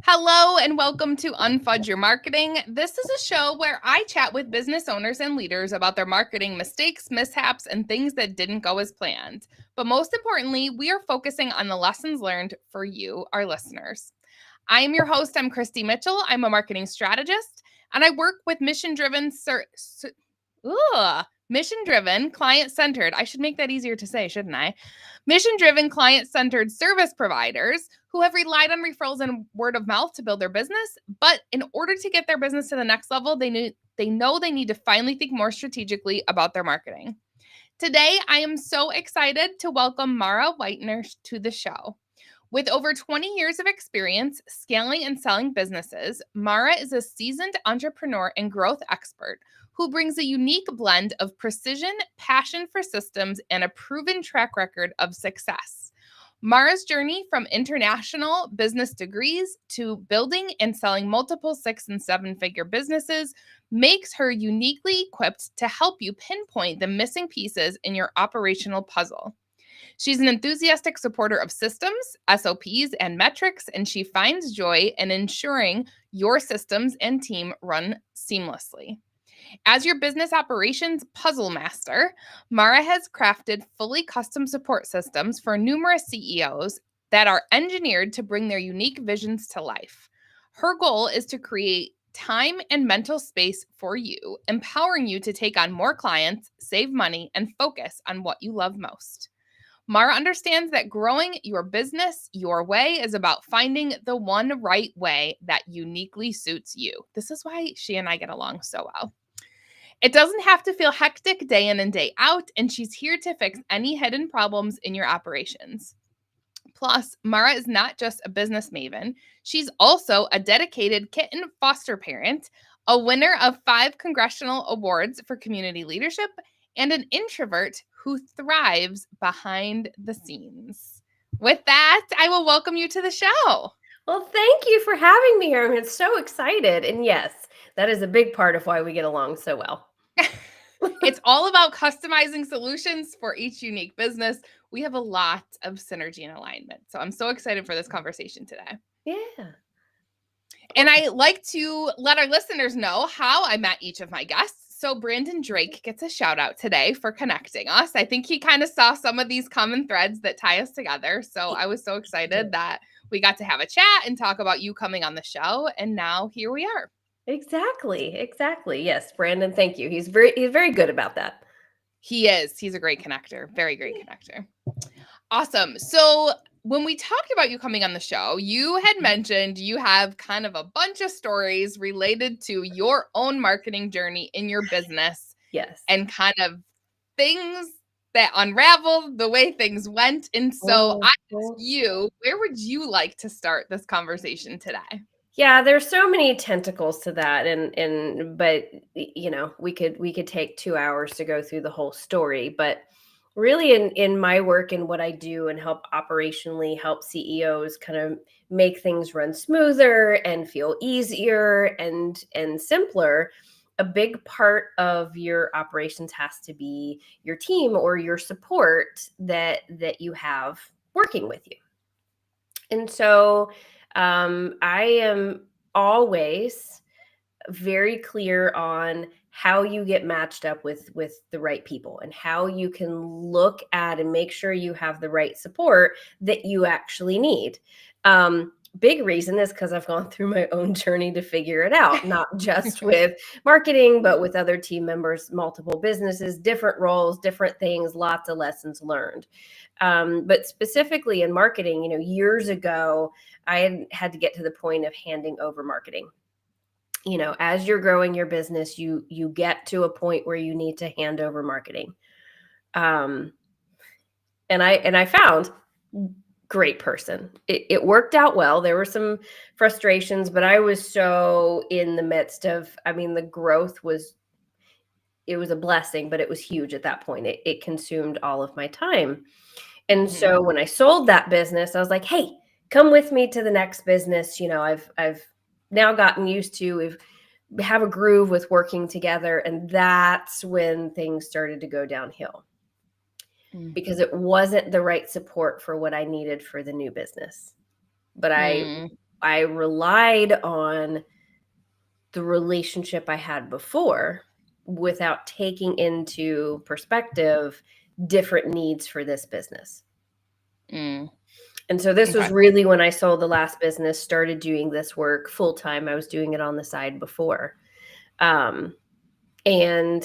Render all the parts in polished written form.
Hello and welcome to Unfudge Your Marketing. This is a show where I chat with business owners and leaders about their marketing mistakes, mishaps, and things that didn't go as planned. But most importantly, we are focusing on the lessons learned for you, our listeners. I am your host. I'm Kristi Mitchell. I'm a marketing strategist, and I work with mission-driven, client-centered. I should make that easier to say, shouldn't I? Mission-driven, client-centered service providers who have relied on referrals and word of mouth to build their business. But in order to get their business to the next level, they know they need to finally think more strategically about their marketing. Today, I am so excited to welcome Mara Whitener to the show. With over 20 years of experience scaling and selling businesses, Mara is a seasoned entrepreneur and growth expert who brings a unique blend of precision, passion for systems, and a proven track record of success. Mara's journey from international business degrees to building and selling multiple 6- and 7-figure businesses makes her uniquely equipped to help you pinpoint the missing pieces in your operational puzzle. She's an enthusiastic supporter of systems, SOPs, and metrics, and she finds joy in ensuring your systems and team run seamlessly. As your business operations puzzle master, Mara has crafted fully custom support systems for numerous CEOs that are engineered to bring their unique visions to life. Her goal is to create time and mental space for you, empowering you to take on more clients, save money, and focus on what you love most. Mara understands that growing your business your way is about finding the one right way that uniquely suits you. This is why she and I get along so well. It doesn't have to feel hectic day in and day out, and she's here to fix any hidden problems in your operations. Plus, Mara is not just a business maven. She's also a dedicated kitten foster parent, a winner of 5 congressional awards for community leadership, and an introvert who thrives behind the scenes. With that, I will welcome you to the show. Well, thank you for having me here. I'm so excited. And yes, that is a big part of why we get along so well. It's all about customizing solutions for each unique business. We have a lot of synergy and alignment. So I'm so excited for this conversation today. Yeah. And I like to let our listeners know how I met each of my guests. So Brandon Drake gets a shout out today for connecting us. I think he kind of saw some of these common threads that tie us together. So I was so excited that we got to have a chat and talk about you coming on the show. And now here we are. Exactly. Yes, Brandon, thank you. He's very good about that. He is. He's a great connector. Very great connector. Awesome. So when we talked about you coming on the show, you had mentioned you have kind of a bunch of stories related to your own marketing journey in your business. Yes. And kind of things that unraveled the way things went. And so I ask you, where would you like to start this conversation today? Yeah, there's so many tentacles to that, but we could take 2 hours to go through the whole story. But really, in my work and what I do and help operationally help CEOs kind of make things run smoother and feel easier and simpler. A big part of your operations has to be your team or your support that you have working with you. And so I am always very clear on how you get matched up with the right people and how you can look at and make sure you have the right support that you actually need. Big reason is because I've gone through my own journey to figure it out, not just with marketing, but with other team members, multiple businesses, different roles, different things, lots of lessons learned. But specifically in marketing, years ago, I had to get to the point of handing over marketing. As you're growing your business, you get to a point where you need to hand over marketing. And I found great person. It worked out well. There were some frustrations, but I was so in the midst of, the growth it was a blessing, but it was huge at that point. It consumed all of my time. And so when I sold that business, I was like, hey, come with me to the next business. I've now gotten used to, we have a groove with working together. And that's when things started to go downhill because it wasn't the right support for what I needed for the new business. But I I relied on the relationship I had before without taking into perspective different needs for this business. Mm. And so this was Okay. really when I sold the last business, started doing this work full time. I was doing it on the side before. And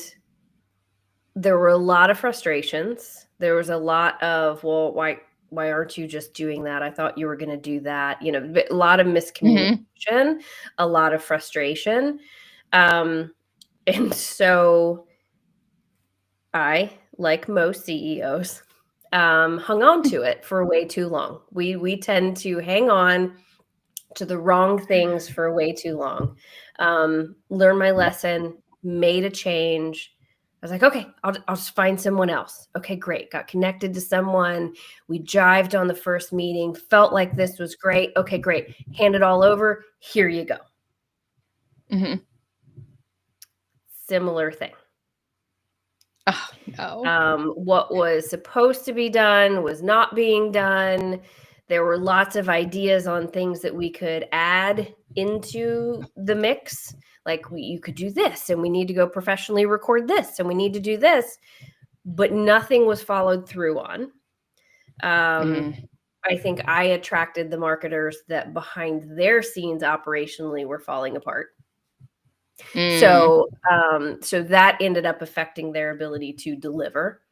there were a lot of frustrations. There was a lot of, well, why aren't you just doing that? I thought you were going to do that. You know, a lot of miscommunication, a lot of frustration. And so I, like most CEOs, hung on to it for way too long. We tend to hang on to the wrong things for way too long. Learned my lesson, made a change. I was like, okay, I'll just find someone else. Okay, great. Got connected to someone. We jived on the first meeting. Felt like this was great. Okay, great. Hand it all over. Here you go. Mm-hmm. Similar thing. Oh, no. What was supposed to be done was not being done. There were lots of ideas on things that we could add into the mix. Like you could do this, and we need to go professionally record this, and we need to do this, but nothing was followed through on. I think I attracted the marketers that behind their scenes operationally were falling apart. So that ended up affecting their ability to deliver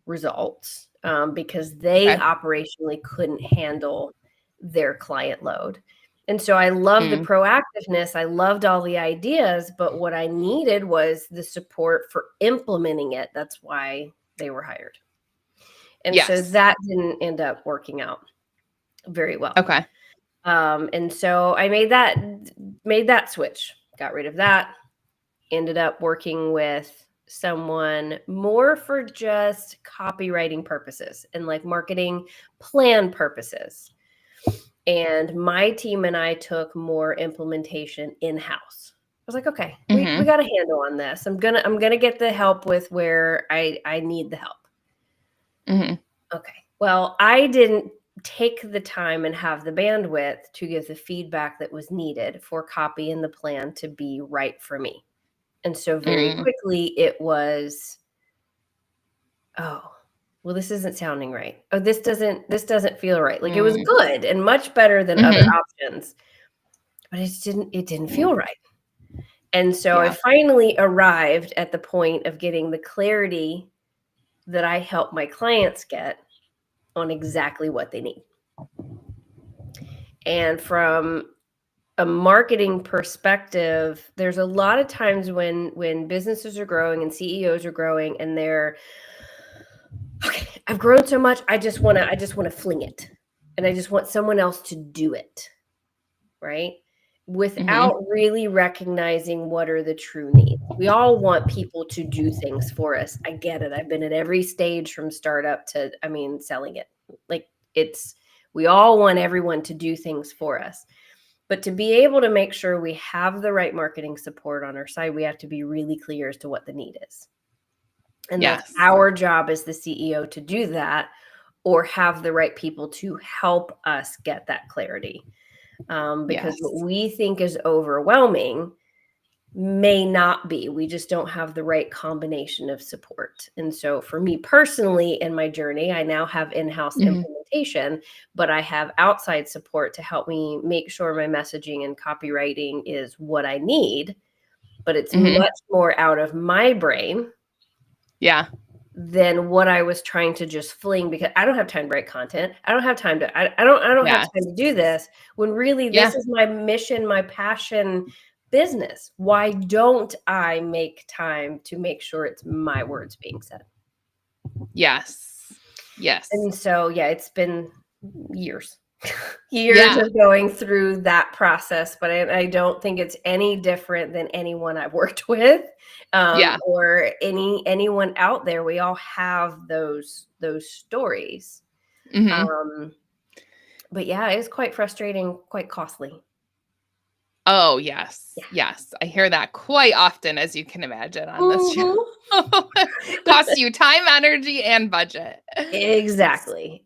results because they operationally couldn't handle their client load. And so I loved the proactiveness. I loved all the ideas, but what I needed was the support for implementing it. That's why they were hired. And so that didn't end up working out very well. Okay. And so I made that switch, got rid of that. Ended up working with someone more for just copywriting purposes and like marketing plan purposes. And my team and I took more implementation in-house. I was like, okay, we got a handle on this. I'm gonna get the help with where I need the help. Okay. Well, I didn't take the time and have the bandwidth to give the feedback that was needed for copy and the plan to be right for me. And so very quickly it was, oh, well, this isn't sounding right. Oh, this doesn't feel right. Like it was good and much better than other options, but it didn't feel right. And so I finally arrived at the point of getting the clarity that I help my clients get on exactly what they need. And from a marketing perspective, there's a lot of times when businesses are growing and CEOs are growing and they're, okay, I've grown so much, I just want to fling it. And I just want someone else to do it. Right? Without really recognizing what are the true needs. We all want people to do things for us. I get it. I've been at every stage from startup to, selling it. Like we all want everyone to do things for us. But to be able to make sure we have the right marketing support on our side, we have to be really clear as to what the need is. And that's our job as the CEO to do that, or have the right people to help us get that clarity. Because what we think is overwhelming may not be. We just don't have the right combination of support. And so for me personally in my journey, I now have in-house implementation, but I have outside support to help me make sure my messaging and copywriting is what I need, but it's much more out of my brain. Than what I was trying to just fling, because I don't have time to write content. I don't have time to, I don't have time to do this, when really this is my mission, my passion business. Why don't I make time to make sure it's my words being said? Yes. And so, it's been years of going through that process, but I don't think it's any different than anyone I've worked with, or anyone out there. We all have those stories. But it was quite frustrating, quite costly. Oh, yes. Yes. I hear that quite often, as you can imagine, on this show. Costs you time, energy, and budget. Exactly.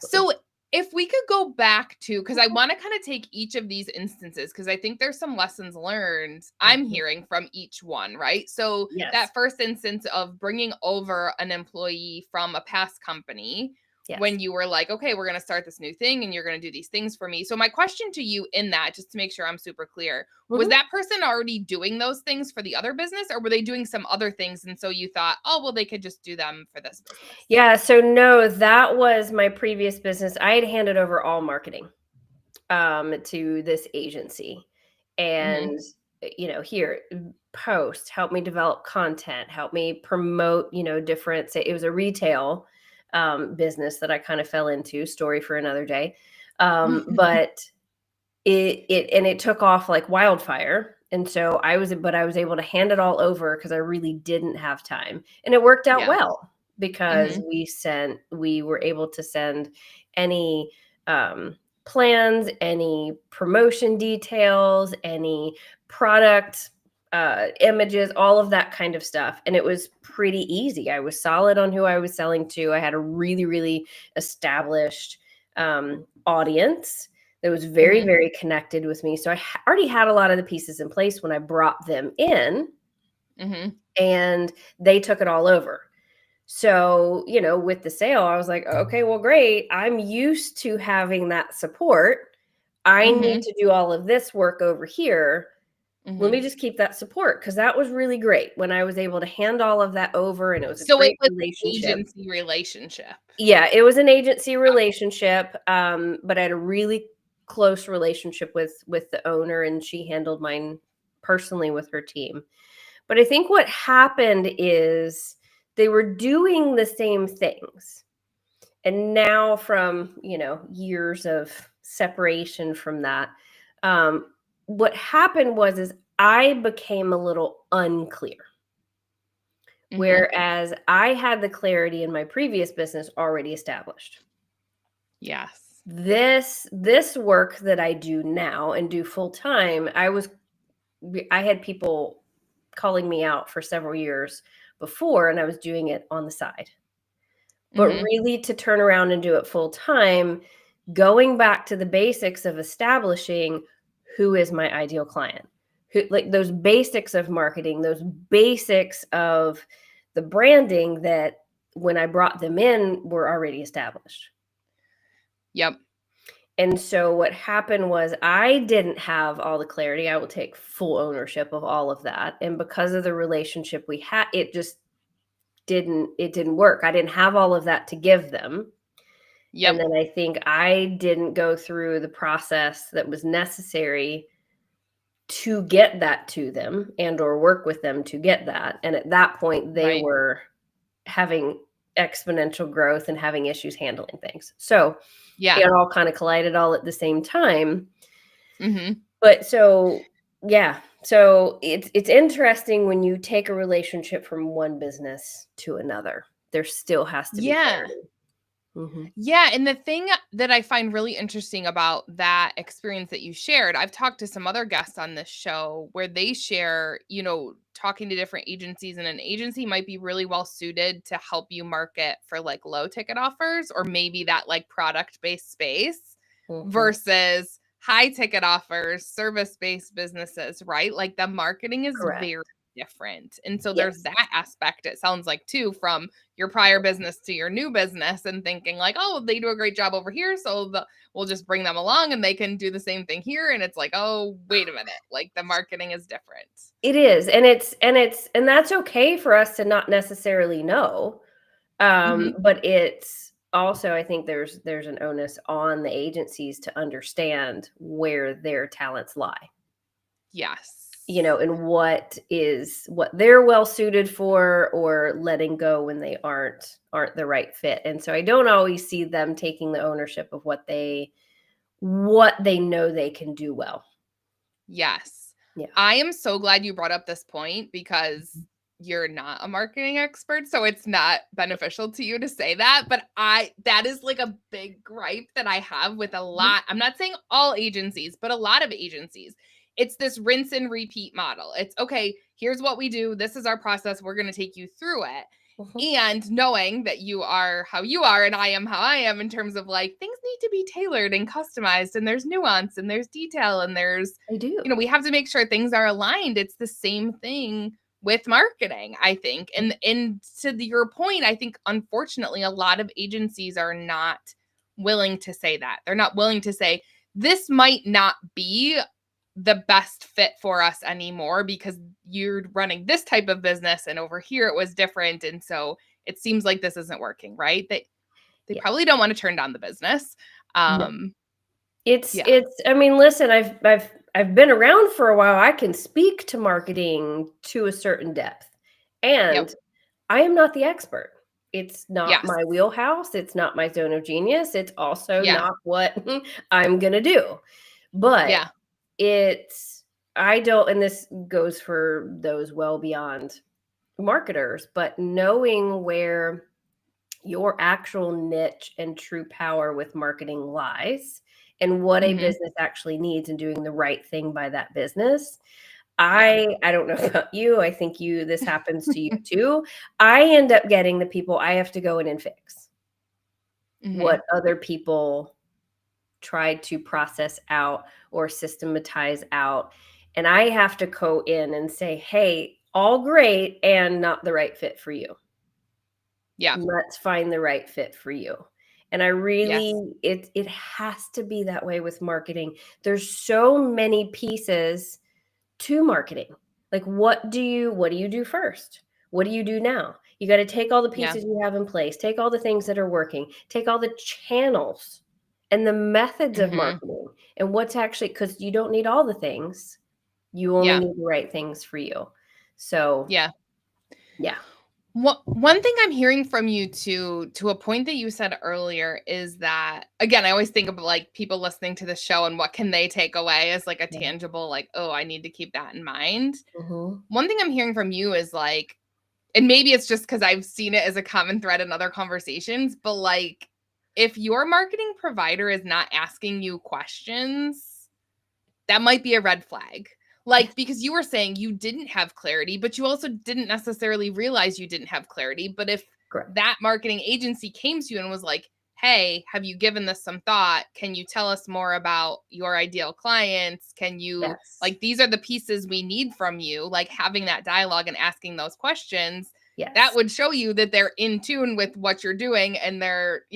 So If we could go back to, because I want to kind of take each of these instances, because I think there's some lessons learned I'm hearing from each one, right? So Yes. that first instance of bringing over an employee from a past company Yes. when you were like, okay, we're going to start this new thing and you're going to do these things for me. So my question to you in that, just to make sure I'm super clear, was that person already doing those things for the other business, or were they doing some other things? And so you thought, oh, well, they could just do them for this business. Yeah. So no, that was my previous business. I had handed over all marketing to this agency. And, here, post, help me develop content, help me promote, different, say it was a retail business that I kind of fell into, story for another day. But it took off like wildfire. And so I was able to hand it all over because I really didn't have time. And it worked out Yeah. well because we were able to send any plans, any promotion details, any product images, all of that kind of stuff. And it was pretty easy. I was solid on who I was selling to. I had a really, really established audience that was very, very connected with me. So I already had a lot of the pieces in place when I brought them in, and they took it all over. So, with the sale, I was like, okay, well, great. I'm used to having that support. I need to do all of this work over here. Let me just keep that support, because that was really great when I was able to hand all of that over, and it was a great relationship. Agency relationship. Yeah, it was an agency relationship, but I had a really close relationship with the owner, and she handled mine personally with her team. But I think what happened is they were doing the same things. And now, from, years of separation from that, what happened is I became a little unclear. Whereas I had the clarity in my previous business already established. Yes. This work that I do now and do full time, I had people calling me out for several years before, and I was doing it on the side. But really, to turn around and do it full time, going back to the basics of establishing who is my ideal client, like those basics of marketing, those basics of the branding that when I brought them in were already established. Yep. And so what happened was I didn't have all the clarity. I will take full ownership of all of that. And because of the relationship we had, it just didn't work. I didn't have all of that to give them. Yep. And then I think I didn't go through the process that was necessary to get that to them and or work with them to get that. And at that point, they were having exponential growth and having issues handling things. So it all kind of collided all at the same time. But so it's interesting when you take a relationship from one business to another. There still has to be clarity. Yeah. And the thing that I find really interesting about that experience that you shared, I've talked to some other guests on this show where they share, talking to different agencies, and an agency might be really well suited to help you market for like low ticket offers, or maybe that like product based space versus high ticket offers, service based businesses, right? Like the marketing is very different. And so there's that aspect, it sounds like, too, from your prior business to your new business, and thinking like, oh, they do a great job over here, so we'll just bring them along and they can do the same thing here. And it's like, oh, wait a minute, like the marketing is different. It is. And that's okay for us to not necessarily know. But it's also, I think there's an onus on the agencies to understand where their talents lie. Yes. And what they're well suited for, or letting go when they aren't the right fit. And so I don't always see them taking the ownership of what they know they can do well. Yes. Yeah. I am so glad you brought up this point, because you're not a marketing expert, so it's not beneficial to you to say that. But that is like a big gripe that I have with a lot. I'm not saying all agencies, but a lot of agencies. It's this rinse and repeat model. It's okay, here's what we do. This is our process. We're going to take you through it. And knowing that you are how you are and I am how I am in terms of like things need to be tailored and customized and there's nuance and there's detail and there's, I do. we have to make sure things are aligned. It's the same thing with marketing, I think. And to your point, I think unfortunately a lot of agencies are not willing to say that. They're not willing to say this might not be the best fit for us anymore because you're running this type of business and over here it was different, and so it seems like this isn't working, right? They Yeah. probably don't want to turn down the business. No. It's Yeah. it's I mean, listen, I've been around for a while. I can speak to marketing to a certain depth. Yep. And I am not the expert. It's not Yes. my wheelhouse. It's not my zone of genius. It's also Yeah. not what I'm going to do. But Yeah. I don't, and this goes for those well beyond marketers, but knowing where your actual niche and true power with marketing lies and what a Mm-hmm. business actually needs and doing the right thing by that business. Yeah. I don't know about you. I think this happens to you too. I end up getting the people I have to go in and fix Mm-hmm. what other people tried to process out or systematize out. And I have to go in and say, hey, all great and not the right fit for you. Yeah. Let's find the right fit for you. And I Yes. really, it has to be that way with marketing. There's so many pieces to marketing. Like what do you do first? What do you do now? You got to take all the Yeah. pieces you have in place, take all the things that are working, take all the channels and the methods of Mm-hmm. marketing and what's actually, because you don't need all the things. You only Yeah. need the right things for you. So Yeah. yeah. One thing I'm hearing from you to a point that you said earlier is that, again, I always think of like people listening to the show and what can they take away as like a Yeah. tangible, like, oh, I need to keep that in mind. Mm-hmm. One thing I'm hearing from you is like, and maybe it's just because I've seen it as a common thread in other conversations, but like if your marketing provider is not asking you questions, that might be a red flag. Like, because you were saying you didn't have clarity, but you also didn't necessarily realize you didn't have clarity. But if Correct. that marketing agency came to you and was like, hey, have you given this some thought? Can you tell us more about your ideal clients? Can you, Yes. like, these are the pieces we need from you, like having that dialogue and asking those questions, that Yes. would show you that they're in tune with what you're doing and they're,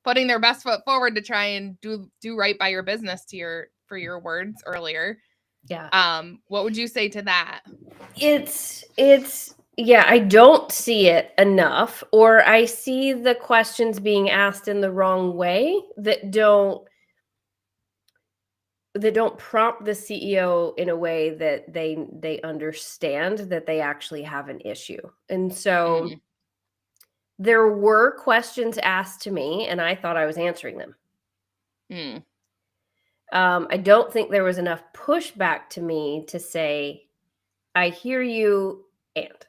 putting their best foot forward to try and do right by your business, for your words earlier. Yeah. What would you say to that? It's yeah, I don't see it enough, or I see the questions being asked in the wrong way that don't prompt the CEO in a way that they understand that they actually have an issue. And so Mm, there were questions asked to me and I thought I was answering them. mm, I don't think there was enough pushback to me to say, I hear you, and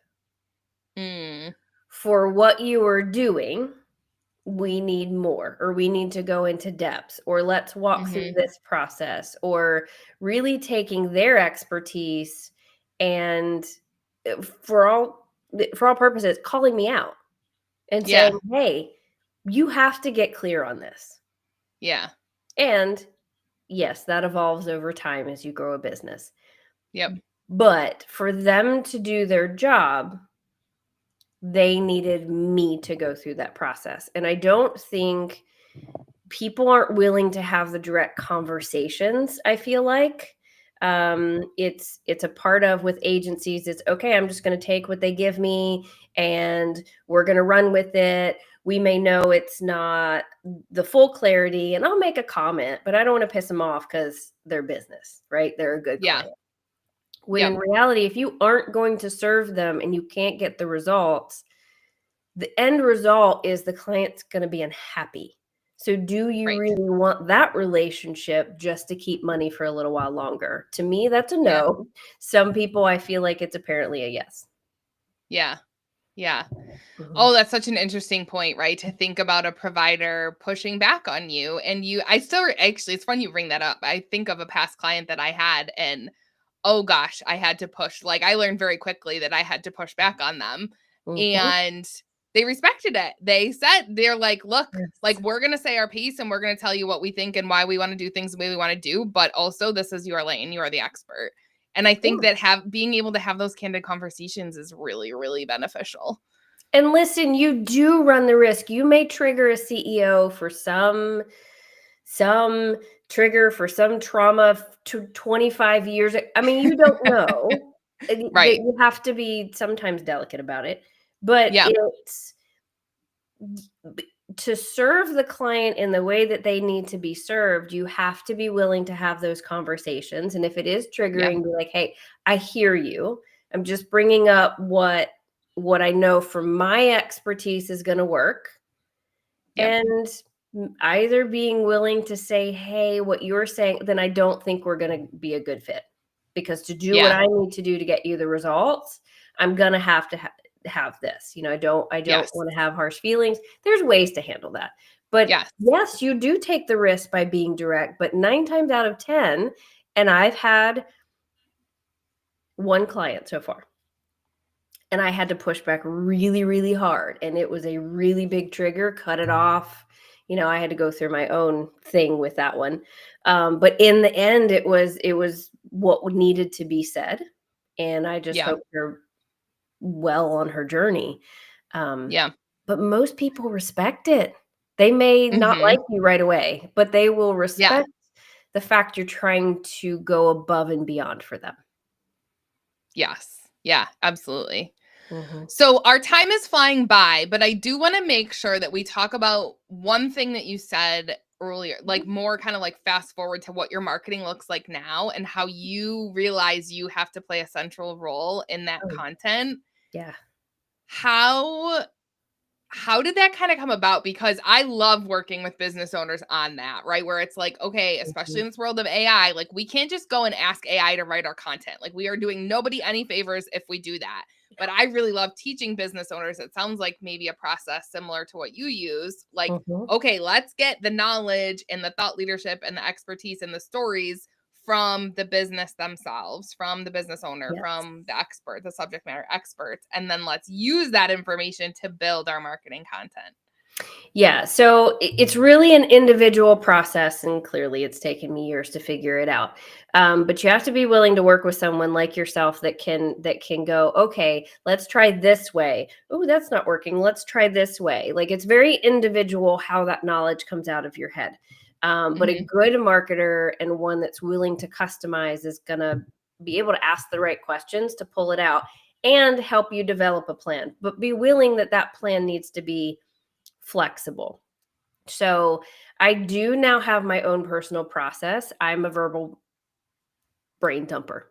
mm, for what you are doing, we need more, or we need to go into depths, or let's walk through mm-hmm. this process, or really taking their expertise and for all purposes calling me out and saying, Yeah, hey, you have to get clear on this. yeah, And yes, that evolves over time as you grow a business. yep, But for them to do their job, they needed me to go through that process. And I don't think people aren't willing to have the direct conversations, I feel like. It's a part of with agencies, it's okay, I'm just going to take what they give me and we're going to run with it. We may know it's not the full clarity and I'll make a comment, but I don't want to piss them off because they're business, right? They're a good yeah, client. When in yep, reality, if you aren't going to serve them and you can't get the results, the end result is the client's going to be unhappy. So do you right, really want that relationship just to keep money for a little while longer? To me, that's a yeah, no. Some people, I feel like it's apparently a yes. yeah, yeah. Mhm. Oh, that's such an interesting point, right? To think about a provider pushing back on you. And I still actually, it's funny you bring that up. I think of a past client that I had, and oh gosh, I had to push. Like, I learned very quickly that I had to push back on them. And they respected it. They said, they're like, look, Yes. like, we're going to say our piece and we're going to tell you what we think and why we want to do things the way we want to do. But also, this is your lane. You are the expert. And I think that being able to have those candid conversations is really, really beneficial. And listen, you do run the risk. You may trigger a CEO for some trigger for some trauma to 25 years. I mean, you don't know. Right. You have to be sometimes delicate about it. But Yeah. it's to serve the client in the way that they need to be served, you have to be willing to have those conversations. And if it is triggering, be like, hey, I hear you. I'm just bringing up what I know from my expertise is going to work. And either being willing to say, hey, what you're saying, then I don't think we're going to be a good fit, because to do what I need to do to get you the results, I'm going to have this. I don't want to have harsh feelings. There's ways to handle that. But yes, you do take the risk by being direct, but 9 times out of 10, and I've had one client so far, and I had to push back really, really hard. And it was a really big trigger, cut it off. I had to go through my own thing with that one. But in the end, it was what needed to be said. And I just hope her well on her journey. But most people respect it. They may not like you right away, but they will respect the fact you're trying to go above and beyond for them. Yes. Yeah, absolutely. So our time is flying by, but I do want to make sure that we talk about one thing that you said earlier, like more kind of like fast forward to what your marketing looks like now and how you realize you have to play a central role in that content. Yeah. How did that kind of come about? Because I love working with business owners on that, right? Where it's like, okay, especially in this world of AI, like we can't just go and ask AI to write our content. Like we are doing nobody any favors if we do that. But I really love teaching business owners. It sounds like maybe a process similar to what you use. Like, okay, let's get the knowledge and the thought leadership and the expertise and the stories from the business themselves, from the business owner, from the expert, the subject matter experts. And then let's use that information to build our marketing content. Yeah. So it's really an individual process, and clearly it's taken me years to figure it out. But you have to be willing to work with someone like yourself that can go, okay, let's try this way. Oh, that's not working. Let's try this way. Like it's very individual how that knowledge comes out of your head. But a good marketer and one that's willing to customize is going to be able to ask the right questions to pull it out and help you develop a plan. But be willing that plan needs to be flexible. So I do now have my own personal process. I'm a verbal brain dumper.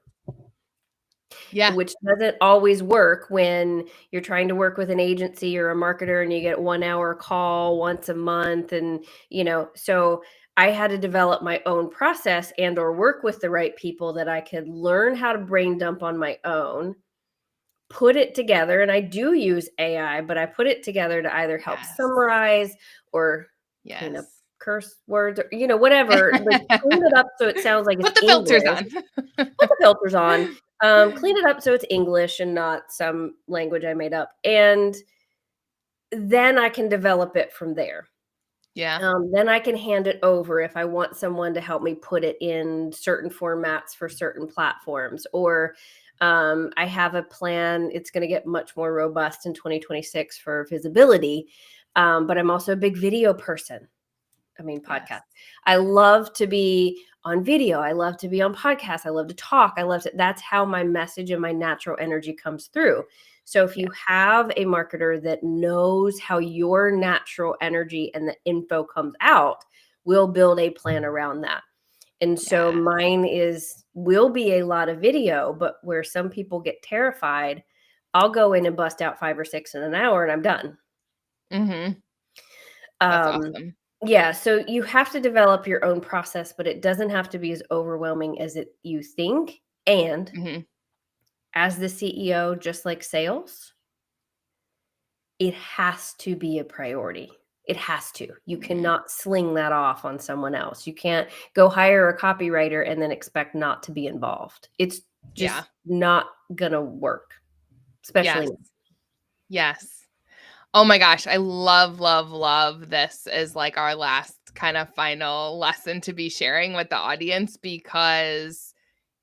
Yeah. Which doesn't always work when you're trying to work with an agency or a marketer and you get 1 hour call once a month. And, so I had to develop my own process and or work with the right people that I could learn how to brain dump on my own, put it together. And I do use AI, but I put it together to either help summarize or clean up curse words or, whatever, like clean it up so it sounds like it's Put the filters on. Put the filters on. Clean it up so it's English and not some language I made up. And then I can develop it from there. Yeah. Then I can hand it over if I want someone to help me put it in certain formats for certain platforms, or I have a plan. It's going to get much more robust in 2026 for visibility. But I'm also a big video person. Podcast. I love to be on video. I love to be on podcasts. I love to talk. That's how my message and my natural energy comes through. So if you have a marketer that knows how your natural energy and the info comes out, we'll build a plan around that. And so mine will be a lot of video, but where some people get terrified, I'll go in and bust out 5 or 6 in an hour and I'm done. That's awesome. Yeah, so you have to develop your own process, but it doesn't have to be as overwhelming as you think. And as the CEO, just like sales, it has to be a priority. It has to. You cannot sling that off on someone else. You can't go hire a copywriter and then expect not to be involved. It's just not going to work, especially. Yes. Oh my gosh, I love, love, love this as like our last kind of final lesson to be sharing with the audience, because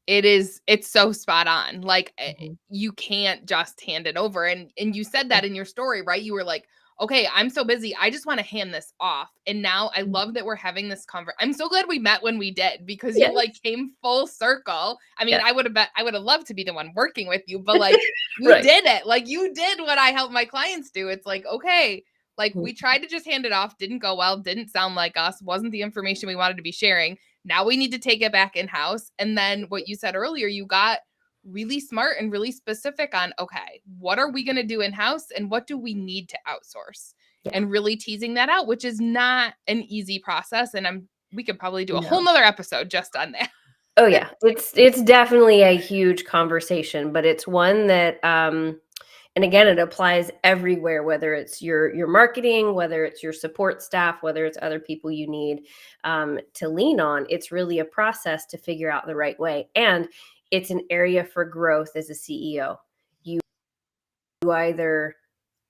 it's so spot on. Like Mhm. you can't just hand it over. And you said that in your story, right? You were like, okay, I'm so busy. I just want to hand this off. And now I love that we're having this conversation. I'm so glad we met when we did, because you Yes. like came full circle. I mean, Yes. I would have loved to be the one working with you, but like you Right. did it. Like you did what I help my clients do. It's like, okay, like Mhm. we tried to just hand it off, didn't go well, didn't sound like us, wasn't the information we wanted to be sharing. Now we need to take it back in house. And then what you said earlier, you got really smart and really specific on, okay, what are we going to do in house and what do we need to outsource? Yeah. And really teasing that out, which is not an easy process. And we could probably do a whole No. nother episode just on that. Oh yeah, it's definitely a huge conversation, but it's one that and again it applies everywhere, whether it's your marketing, whether it's your support staff, whether it's other people you need to lean on. It's really a process to figure out the right way, and it's an area for growth as a CEO. You either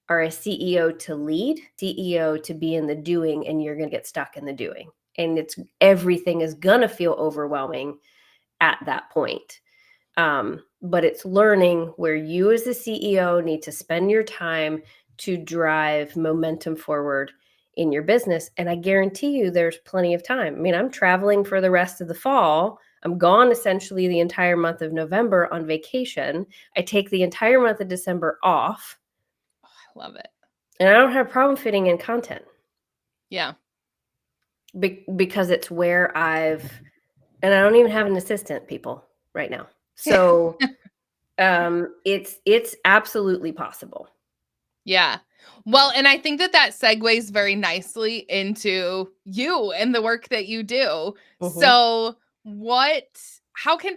are a CEO to lead, CEO to be in the doing, and you're going to get stuck in the doing, and it's everything is going to feel overwhelming at that point. But it's learning where you as the CEO need to spend your time to drive momentum forward in your business. And I guarantee you there's plenty of time. I mean, I'm traveling for the rest of the fall. I'm gone essentially the entire month of November on vacation. I take the entire month of December off, I love it. and I don't have a problem fitting in content Yeah. because it's where and I don't even have an assistant, people, right now. So it's absolutely possible. Yeah. Well, and I think that that segues very nicely into you and the work that you do. Mhm, So, what how can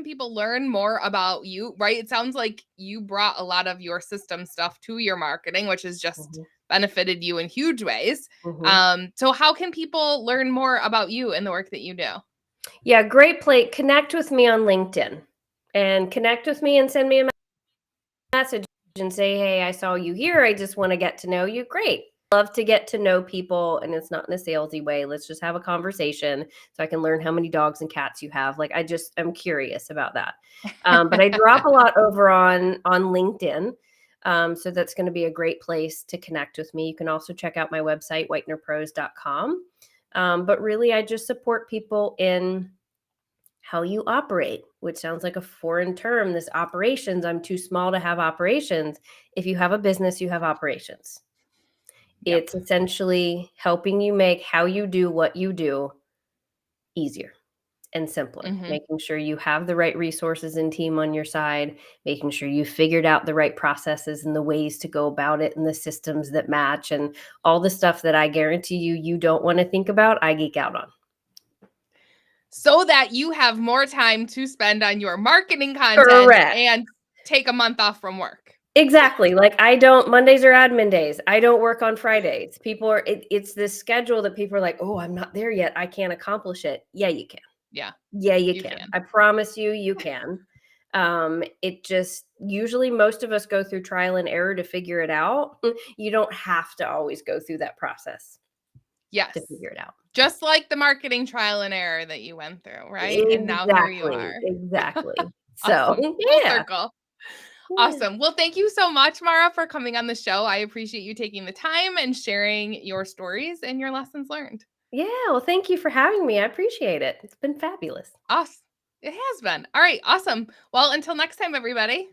people learn more about you, right? It sounds like you brought a lot of your system stuff to your marketing, which has just mhm, benefited you in huge ways. mhm. So how can people learn more about you and the work that you do? Yeah, great plate. Connect with me on LinkedIn, and connect with me and send me a message and say, "Hey, I saw you here. I just want to get to know you." Great. Love to get to know people, and it's not in a salesy way. Let's just have a conversation so I can learn how many dogs and cats you have. Like I'm curious about that. But I drop a lot over on LinkedIn. So that's going to be a great place to connect with me. You can also check out my website, whitenerpros.com. But really, I just support people in how you operate, which sounds like a foreign term. This operations, I'm too small to have operations. If you have a business, you have operations. Yep. It's essentially helping you make how you do what you do easier and simpler, Mhm. making sure you have the right resources and team on your side, making sure you figured out the right processes and the ways to go about it and the systems that match and all the stuff that I guarantee you don't want to think about, I geek out on. So that you have more time to spend on your marketing content Correct. and take a month off from work. Exactly. Like I don't Mondays are admin days. I don't work on Fridays. People are it's this schedule that people are like, "Oh, I'm not there yet. I can't accomplish it." Yeah, you can. Yeah, Yeah, you you can. can. I promise you, you can. It just usually most of us go through trial and error to figure it out. You don't have to always go through that process to Yes. figure it out. Just like the marketing trial and error that you went through, right? And now here you Exactly. are. Exactly. So, Awesome. Full yeah. circle. Yeah. Awesome. Well, thank you so much, Mara, for coming on the show. I appreciate you taking the time and sharing your stories and your lessons learned. Yeah, well, thank you for having me. I appreciate it. It's been fabulous. Us. It has been. All right. Awesome. Well, until next time, everybody.